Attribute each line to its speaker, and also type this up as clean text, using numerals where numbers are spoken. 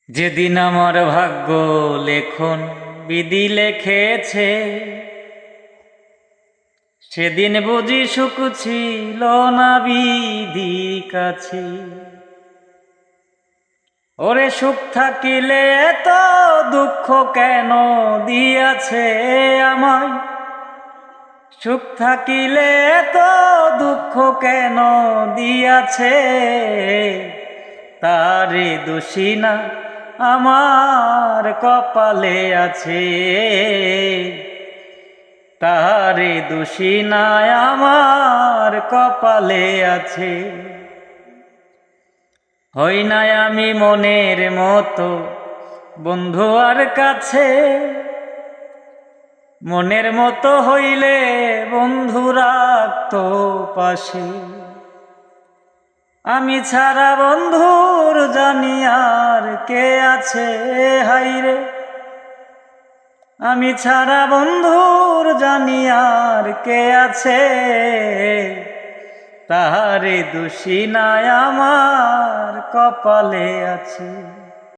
Speaker 1: যেদিন আমার ভাগ্য লেখন বিধি লেখেছে, সেদিন বুঝি সুখ ছিল না বিধির কাছে। ওরে সুখ থাকিলে এত দুঃখ কেন দিয়াছে আমায়? সুখ থাকিলে এত দুঃখ কেন দিয়াছে? তারে দোষী না আমার কপালে আছে, তারে দোষী না আমার কপালে আছে। হই নাই আমি মনের মতো বন্ধু আর কাছে, মনের মতো হইলে বন্ধু রাখতো পাশে। আমি ছাড়া বন্ধুর জানি আর কে আছে হাইরে, আমি ছাড়া বন্ধুর জানি আর কে আছে? তাহারে দোষী নাই আমার কপালে আছে।